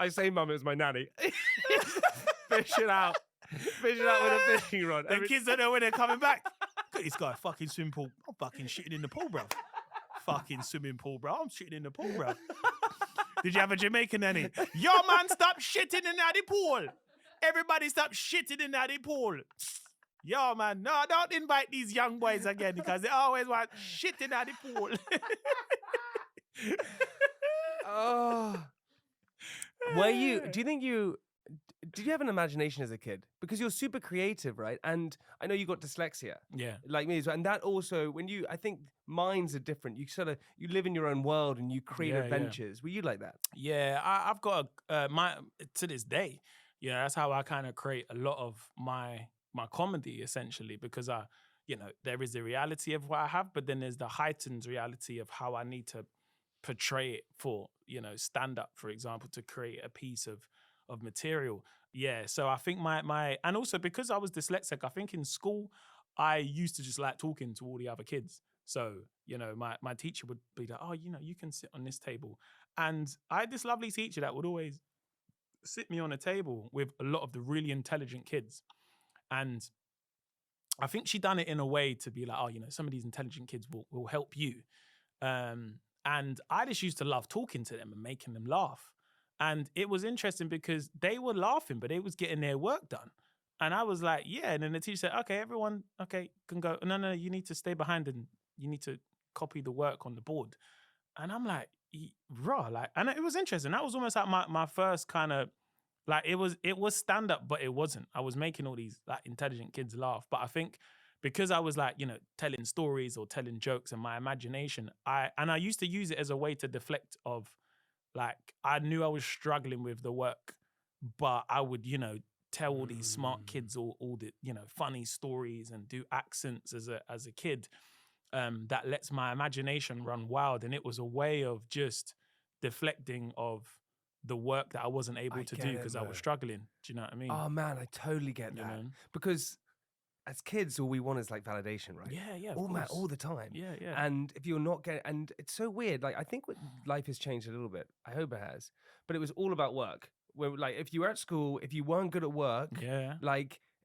I say, Mum, it was my nanny. Fish it out with a fishing rod. The kids don't know when they're coming back. Look at this guy, fucking swimming pool. I'm fucking shitting in the pool, bruv. Fucking swimming pool, bro. I'm shitting in the pool, bruv. Did you have a Jamaican nanny? Yo, man, stop shitting in the pool. Everybody stop shitting in the pool. Yo, man, no, don't invite these young boys again because they always want shit in the pool. Oh. Did you have an imagination as a kid? Because you're super creative, right? And I know you got dyslexia. Yeah. Like me as well. And that also, I think minds are different. You live in your own world and you create adventures. Were you like that? Yeah, I've got to this day, that's how I kind of create a lot of my comedy essentially, because there is the reality of what I have, but then there's the heightened reality of how I need to portray it for, stand up, for example, to create a piece of material. Yeah. So I think and also because I was dyslexic, I think in school, I used to just like talking to all the other kids. So, my teacher would be like, oh, you can sit on this table. And I had this lovely teacher that would always sit me on a table with a lot of the really intelligent kids. And I think she done it in a way to be like, oh, some of these intelligent kids will help you. And I just used to love talking to them and making them laugh. And it was interesting because they were laughing, but they was getting their work done. And I was like, yeah. And then the teacher said, okay, everyone, can go. No, you need to stay behind and you need to copy the work on the board. And I'm like, raw. And it was interesting. That was almost like my first kind of, it was stand up, but it wasn't. I was making all these intelligent kids laugh. But I think because I was telling stories or telling jokes and my imagination, I used to use it as a way to deflect of, I knew I was struggling with the work, but I would, tell all these smart kids all the, funny stories and do accents as a kid. That lets my imagination run wild. And it was a way of just deflecting of the work that I wasn't able to do because I was struggling. Do you know what I mean? Oh man, I totally get that. Because as kids, all we want is validation, right? Yeah, all the time. Yeah. And if you're not getting, and it's so weird. I think life has changed a little bit. I hope it has. But it was all about work. Where if you were at school, if you weren't good at work,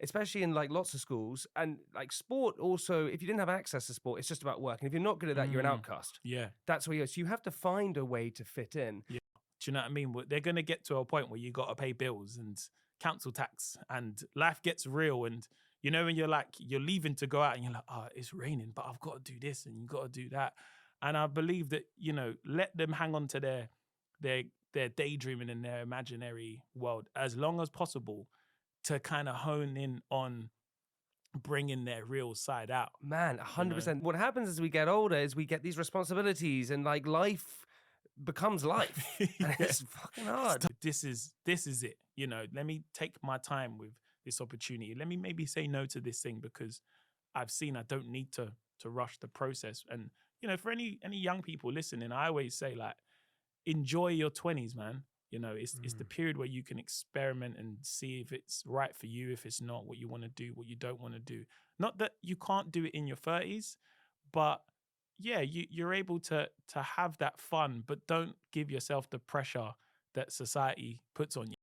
especially in lots of schools, and sport also, if you didn't have access to sport, it's just about work. And if you're not good at that, you're an outcast. Yeah. That's where you go. So you have to find a way to fit in. Yeah. Do you know what I mean? They're going to get to a point where you got to pay bills and council tax and life gets real. And, when you're leaving to go out and you're like, oh, it's raining, but I've got to do this and you've got to do that. And I believe that, let them hang on to their daydreaming in their imaginary world as long as possible to kind of hone in on bringing their real side out. Man, 100%. What happens as we get older is we get these responsibilities and life becomes life. And it's fucking hard. This is it. Let me take my time with this opportunity. Let me maybe say no to this thing because I've seen I don't need to rush the process. And, for any young people listening, I always say enjoy your 20s, man. It's the period where you can experiment and see if it's right for you, if it's not, what you want to do, what you don't want to do. Not that you can't do it in your 30s, but yeah, you're able to have that fun, but don't give yourself the pressure that society puts on you.